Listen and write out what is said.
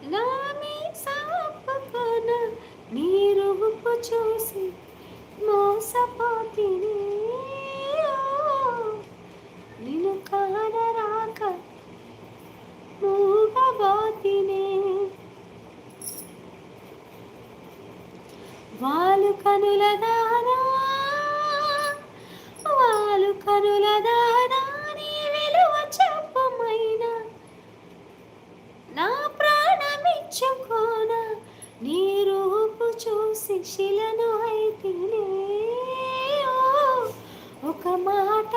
నామే సాపకన నీ రూపు చూసి మోసపోతిని. నిన్ను కానరాక మూగబోతినే. వాలు కనుల దానా, వాలు కనుల దానా, నీ విలువ చెప్పమైనా నా ప్రాణమిచ్చుకోన. నీ రూపు చూసి శిలను అయితేనే. ఒక మాట